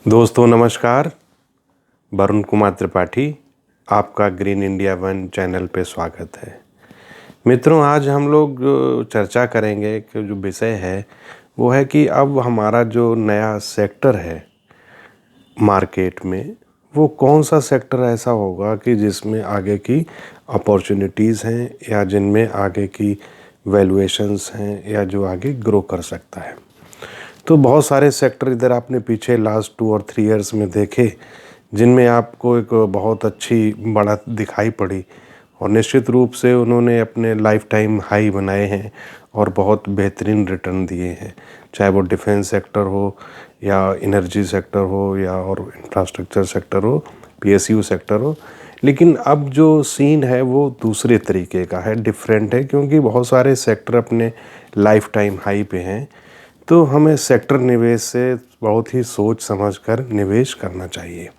दोस्तों नमस्कार। वरुण कुमार त्रिपाठी, आपका ग्रीन इंडिया वन चैनल पे स्वागत है। मित्रों, आज हम लोग चर्चा करेंगे कि जो विषय है वो है कि अब हमारा जो नया सेक्टर है मार्केट में, वो कौन सा सेक्टर ऐसा होगा कि जिसमें आगे की अपॉर्चुनिटीज़ हैं या जिनमें आगे की वैल्यूएशंस हैं या जो आगे ग्रो कर सकता है। तो बहुत सारे सेक्टर इधर आपने पीछे लास्ट 2 और 3 इयर्स में देखे, जिनमें आपको एक बहुत अच्छी बढ़त दिखाई पड़ी और निश्चित रूप से उन्होंने अपने लाइफ टाइम हाई बनाए हैं और बहुत बेहतरीन रिटर्न दिए हैं, चाहे वो डिफेंस सेक्टर हो या एनर्जी सेक्टर हो या और इंफ्रास्ट्रक्चर सेक्टर हो, पीएसयू सेक्टर हो। लेकिन अब जो सीन है वो दूसरे तरीके का है, डिफरेंट है, क्योंकि बहुत सारे सेक्टर अपने लाइफ टाइम हाई पे हैं। तो हमें सेक्टर निवेश से बहुत ही सोच समझकर निवेश करना चाहिए।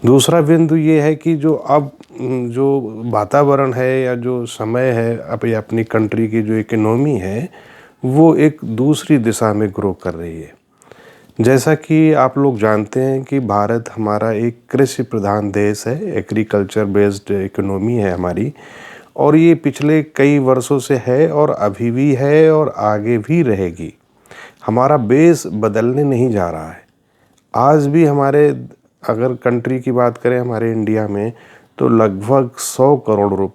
दूसरा बिंदु ये है कि जो अब जो वातावरण है या जो समय है, अपनी कंट्री की जो इकोनॉमी है वो एक दूसरी दिशा में ग्रो कर रही है। जैसा कि आप लोग जानते हैं कि भारत हमारा एक कृषि प्रधान देश है, एग्रीकल्चर बेस्ड इकोनॉमी है हमारी, और ये पिछले कई वर्षों से है और अभी भी है और आगे भी रहेगी। हमारा बेस बदलने नहीं जा रहा है। आज भी हमारे, अगर कंट्री की बात करें हमारे इंडिया में, तो लगभग 100 करोड़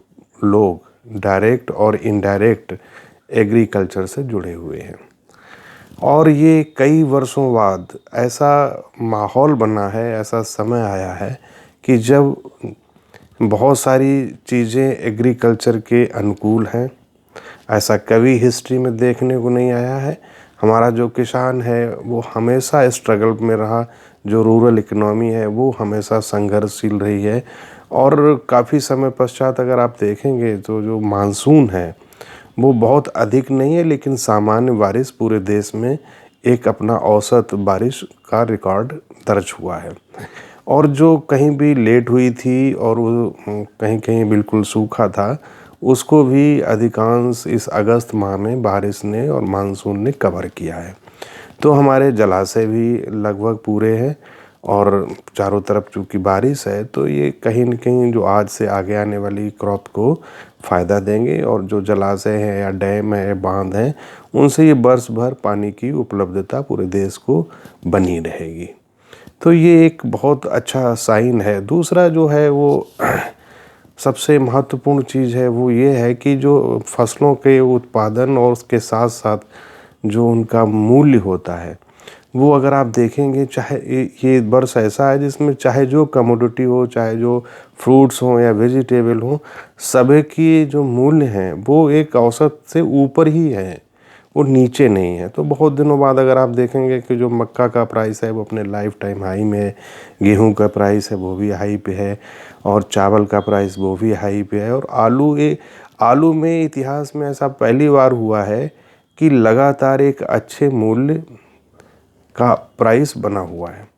लोग डायरेक्ट और इनडायरेक्ट एग्रीकल्चर से जुड़े हुए हैं। और ये कई वर्षों बाद ऐसा माहौल बना है, ऐसा समय आया है कि जब बहुत सारी चीज़ें एग्रीकल्चर के अनुकूल हैं। ऐसा कभी हिस्ट्री में देखने को नहीं आया है। हमारा जो किसान है वो हमेशा स्ट्रगल में रहा, जो रूरल इकोनॉमी है वो हमेशा संघर्षशील रही है। और काफ़ी समय पश्चात अगर आप देखेंगे तो जो मानसून है वो बहुत अधिक नहीं है, लेकिन सामान्य बारिश पूरे देश में एक अपना औसत बारिश का रिकॉर्ड दर्ज हुआ है। और जो कहीं भी लेट हुई थी और वो कहीं कहीं बिल्कुल सूखा था, उसको भी अधिकांश इस अगस्त माह में बारिश ने और मानसून ने कवर किया है। तो हमारे जलाशय भी लगभग पूरे हैं और चारों तरफ चूँकि बारिश है तो ये कहीं न कहीं जो आज से आगे आने वाली क्रॉप को फ़ायदा देंगे। और जो जलाशय हैं या डैम है, बांध हैं, उनसे ये बरस भर पानी की उपलब्धता पूरे देश को बनी रहेगी। तो ये एक बहुत अच्छा साइन है। दूसरा जो है वो सबसे महत्वपूर्ण चीज़ है वो ये है कि जो फसलों के उत्पादन और उसके साथ साथ जो उनका मूल्य होता है, वो अगर आप देखेंगे, चाहे ये वर्ष ऐसा है जिसमें चाहे जो कमोडिटी हो, चाहे जो फ्रूट्स हों या वेजिटेबल हों, सभी की जो मूल्य हैं वो एक औसत से ऊपर ही है, वो नीचे नहीं है। तो बहुत दिनों बाद अगर आप देखेंगे कि जो मक्का का प्राइस है वो अपने लाइफ टाइम हाई में है, गेहूं का प्राइस है वो भी हाई पे है, और चावल का प्राइस वो भी हाई पे है। और आलू में इतिहास में ऐसा पहली बार हुआ है कि लगातार एक अच्छे मूल्य का प्राइस बना हुआ है।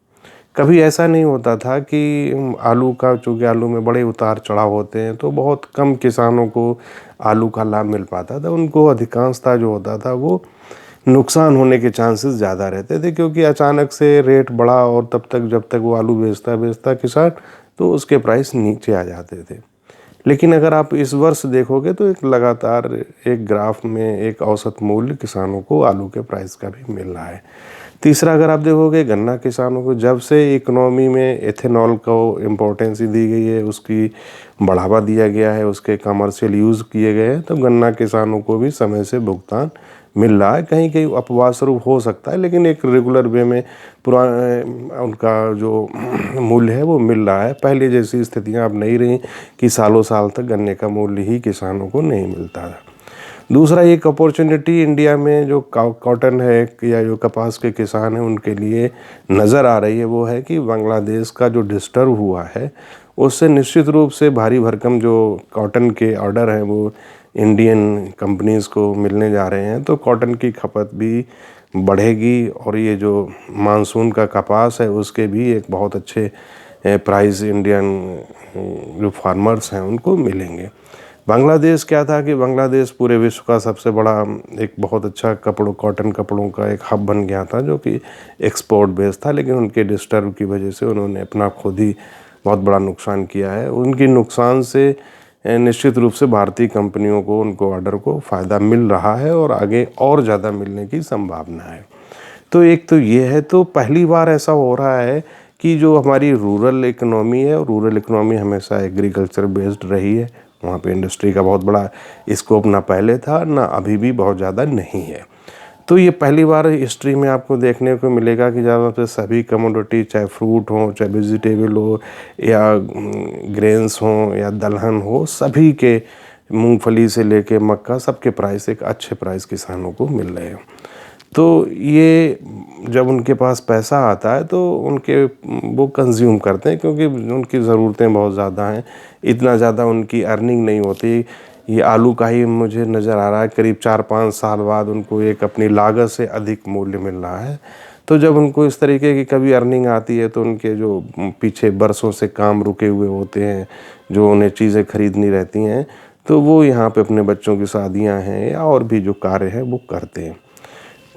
कभी ऐसा नहीं होता था कि आलू का, चूँकि आलू में बड़े उतार चढ़ाव होते हैं तो बहुत कम किसानों को आलू का लाभ मिल पाता था। उनको अधिकांशता जो होता था वो नुकसान होने के चांसेस ज़्यादा रहते थे, क्योंकि अचानक से रेट बढ़ा और तब तक जब तक वो आलू बेचता किसान, तो उसके प्राइस नीचे आ जाते थे। लेकिन अगर आप इस वर्ष देखोगे तो एक लगातार एक ग्राफ में एक औसत मूल्य किसानों को आलू के प्राइस का भी मिल रहा है। तीसरा, अगर आप देखोगे गन्ना किसानों को, जब से इकोनॉमी में एथेनॉल को इम्पोर्टेंस दी गई है, उसकी बढ़ावा दिया गया है, उसके कमर्शियल यूज़ किए गए हैं, तो गन्ना किसानों को भी समय से भुगतान मिल रहा है। कहीं कहीं अपवाद स्वरूप हो सकता है, लेकिन एक रेगुलर वे में उनका जो मूल्य है वो मिल रहा है। पहले जैसी स्थितियां अब नहीं रही कि सालों साल तक गन्ने का मूल्य ही किसानों को नहीं मिलता था। दूसरा, एक अपॉर्चुनिटी इंडिया में जो कॉटन है या जो कपास के किसान हैं उनके लिए नज़र आ रही है, वो है कि बांग्लादेश का जो डिस्टर्ब हुआ है उससे निश्चित रूप से भारी भरकम जो कॉटन के ऑर्डर हैं वो इंडियन कंपनीज़ को मिलने जा रहे हैं। तो कॉटन की खपत भी बढ़ेगी और ये जो मानसून का कपास है उसके भी एक बहुत अच्छे प्राइस इंडियन जो फार्मर्स हैं उनको मिलेंगे। बांग्लादेश क्या था कि बांग्लादेश पूरे विश्व का सबसे बड़ा एक बहुत अच्छा कॉटन कपड़ों का एक हब बन गया था, जो कि एक्सपोर्ट बेस्ड था। लेकिन उनके डिस्टर्ब की वजह से उन्होंने अपना खुद ही बहुत बड़ा नुकसान किया है। उनके नुकसान से निश्चित रूप से भारतीय कंपनियों को, उनको ऑर्डर को फ़ायदा मिल रहा है और आगे और ज़्यादा मिलने की संभावना है। तो एक तो ये है, तो पहली बार ऐसा हो रहा है कि जो हमारी रूरल इकोनॉमी है, रूरल इकोनॉमी हमेशा एग्रीकल्चर बेस्ड रही है। वहाँ पे इंडस्ट्री का बहुत बड़ा स्कोप ना पहले था, ना अभी भी बहुत ज़्यादा नहीं है। तो ये पहली बार हिस्ट्री में आपको देखने को मिलेगा कि जहाँ पे सभी कमोडिटी, चाहे फ्रूट हो, चाहे वेजिटेबल हो, या ग्रेन्स हो, या दलहन हो, सभी के, मूंगफली से लेके मक्का, सबके प्राइस एक अच्छे प्राइस किसानों को मिल रहे हैं। तो ये जब उनके पास पैसा आता है तो वो कंज्यूम करते हैं, क्योंकि उनकी ज़रूरतें बहुत ज़्यादा हैं। इतना ज़्यादा उनकी अर्निंग नहीं होती। ये आलू का ही मुझे नज़र आ रहा है करीब 4-5 साल बाद उनको एक अपनी लागत से अधिक मूल्य मिल रहा है। तो जब उनको इस तरीके की कभी अर्निंग आती है तो उनके जो पीछे बरसों से काम रुके हुए होते हैं, जो उन्हें चीज़ें खरीदनी रहती हैं, तो वो यहाँ पे अपने बच्चों की शादियाँ हैं या और भी जो कार्य हैं वो करते हैं।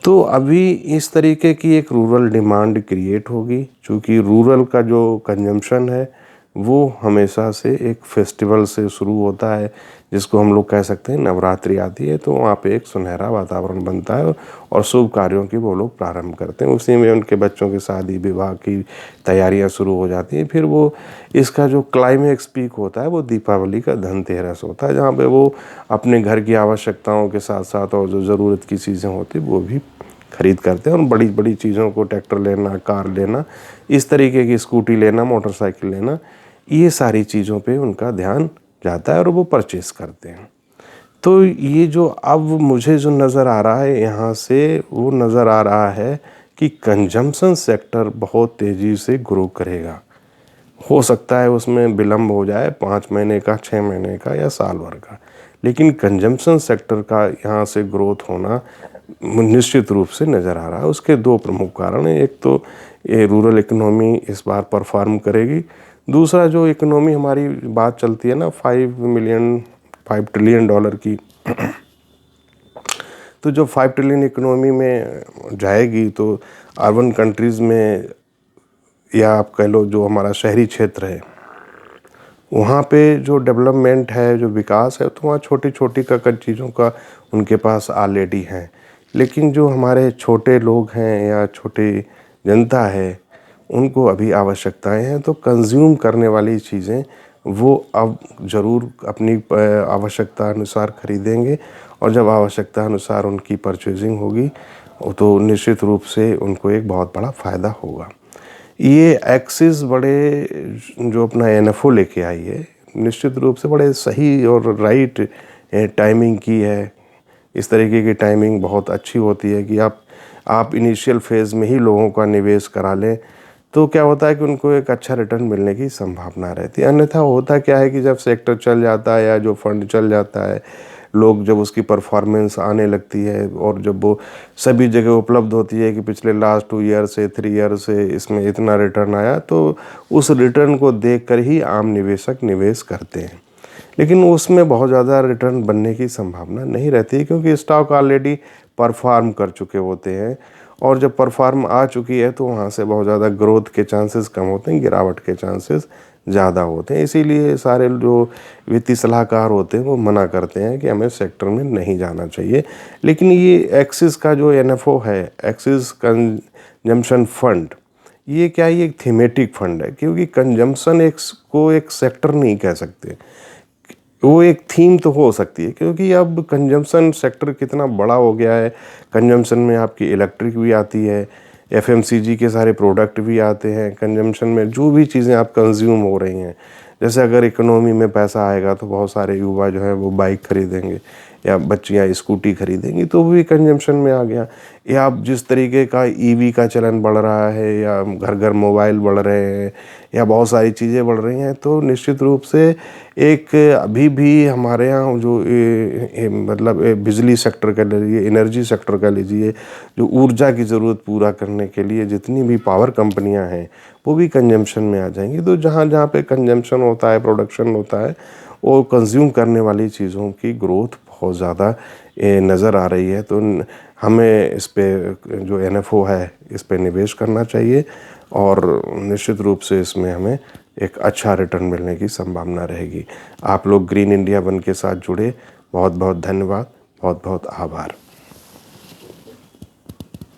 तो अभी इस तरीके की एक रूरल डिमांड क्रिएट होगी, क्योंकि रूरल का जो कंजम्पशन है वो हमेशा से एक फेस्टिवल से शुरू होता है, जिसको हम लोग कह सकते हैं नवरात्रि आती है तो वहाँ पे एक सुनहरा वातावरण बनता है और शुभ कार्यों की वो लोग प्रारंभ करते हैं। उसी में उनके बच्चों की शादी विवाह की तैयारियाँ शुरू हो जाती हैं। फिर वो इसका जो क्लाइमेक्स पीक होता है वो दीपावली का धनतेरस होता है, जहाँ पे वो अपने घर की आवश्यकताओं के साथ साथ और जो ज़रूरत की चीज़ें होती वो भी खरीद करते हैं। और बड़ी बड़ी चीज़ों को, ट्रैक्टर लेना, कार लेना, इस तरीके की स्कूटी लेना, मोटरसाइकिल लेना, ये सारी चीज़ों पे उनका ध्यान जाता है और वो परचेस करते हैं। तो ये जो अब मुझे जो नज़र आ रहा है यहाँ से, वो नज़र आ रहा है कि कंजम्पशन सेक्टर बहुत तेज़ी से ग्रो करेगा। हो सकता है उसमें विलम्ब हो जाए, 5 महीने का, 6 महीने का या साल भर का, लेकिन कंजम्पशन सेक्टर का यहाँ से ग्रोथ होना निश्चित रूप से नज़र आ रहा है। उसके 2 प्रमुख कारण हैं। एक तो ये रूरल इकोनॉमी इस बार परफॉर्म करेगी। दूसरा, जो इकोनॉमी हमारी बात चलती है ना 5 ट्रिलियन डॉलर की, तो जो 5 ट्रिलियन इकोनॉमी में जाएगी तो अर्बन कंट्रीज़ में, या आप कह लो जो हमारा शहरी क्षेत्र है, वहाँ पे जो डेवलपमेंट है, जो विकास है, तो वहाँ छोटी छोटी चीज़ों का उनके पास ऑलरेडी है। लेकिन जो हमारे छोटे लोग हैं या छोटी जनता है, उनको अभी आवश्यकताएं हैं। तो कंज्यूम करने वाली चीज़ें वो अब ज़रूर अपनी आवश्यकता अनुसार खरीदेंगे, और जब आवश्यकता अनुसार उनकी परचेजिंग होगी तो निश्चित रूप से उनको एक बहुत बड़ा फ़ायदा होगा। ये एक्सिस बड़े जो अपना एनएफओ लेके आई है, निश्चित रूप से बड़े सही और राइट टाइमिंग की है। इस तरीके की टाइमिंग बहुत अच्छी होती है कि आप इनिशियल फेज़ में ही लोगों का निवेश करा लें, तो क्या होता है कि उनको एक अच्छा रिटर्न मिलने की संभावना रहती है। अन्यथा होता क्या है कि जब सेक्टर चल जाता है या जो फंड चल जाता है, लोग जब उसकी परफॉर्मेंस आने लगती है और जब वो सभी जगह उपलब्ध होती है कि पिछले लास्ट 2 ईयर से 3 ईयर से इसमें इतना रिटर्न आया, तो उस रिटर्न को देखकर ही आम निवेशक निवेश करते हैं। लेकिन उसमें बहुत ज़्यादा रिटर्न बनने की संभावना नहीं रहती, क्योंकि स्टॉक ऑलरेडी परफॉर्म कर चुके होते हैं, और जब परफॉर्म आ चुकी है तो वहाँ से बहुत ज़्यादा ग्रोथ के चांसेस कम होते हैं, गिरावट के चांसेस ज़्यादा होते हैं। इसीलिए सारे जो वित्तीय सलाहकार होते हैं वो मना करते हैं कि हमें सेक्टर में नहीं जाना चाहिए। लेकिन ये एक्सिस का जो एनएफओ है, एक्सिस कंजम्पशन फंड, ये क्या है, ये एक थीमेटिक फंड है, क्योंकि कंजम्पशन एक सेक्टर नहीं कह सकते, वो एक थीम तो हो सकती है, क्योंकि अब कंजम्पशन सेक्टर कितना बड़ा हो गया है। कंजम्पशन में आपकी इलेक्ट्रिक भी आती है, एफएमसीजी के सारे प्रोडक्ट भी आते हैं कंजम्पशन में, जो भी चीज़ें आप कंज्यूम हो रही हैं। जैसे अगर इकोनॉमी में पैसा आएगा तो बहुत सारे युवा जो है वो बाइक खरीदेंगे, या बच्चियाँ स्कूटी खरीदेंगी, तो वो भी कंजम्पशन में आ गया। या आप जिस तरीके का ईवी का चलन बढ़ रहा है, या घर घर मोबाइल बढ़ रहे हैं, या बहुत सारी चीज़ें बढ़ रही हैं, तो निश्चित रूप से एक अभी भी हमारे यहाँ जो मतलब बिजली सेक्टर का लीजिए, एनर्जी सेक्टर का लीजिए, जो ऊर्जा की ज़रूरत पूरा करने के लिए जितनी भी पावर कंपनियां हैं वो भी कंजम्पशन में आ जाएंगी। तो जहाँ जहाँ पे कंजम्पशन होता है, प्रोडक्शन होता है, वो कंज्यूम करने वाली चीज़ों की ग्रोथ बहुत ज़्यादा नज़र आ रही है। तो हमें इस पे जो NFO है इस पे निवेश करना चाहिए और निश्चित रूप से इसमें हमें एक अच्छा रिटर्न मिलने की संभावना रहेगी। आप लोग ग्रीन इंडिया वन के साथ जुड़े, बहुत बहुत धन्यवाद, बहुत बहुत आभार।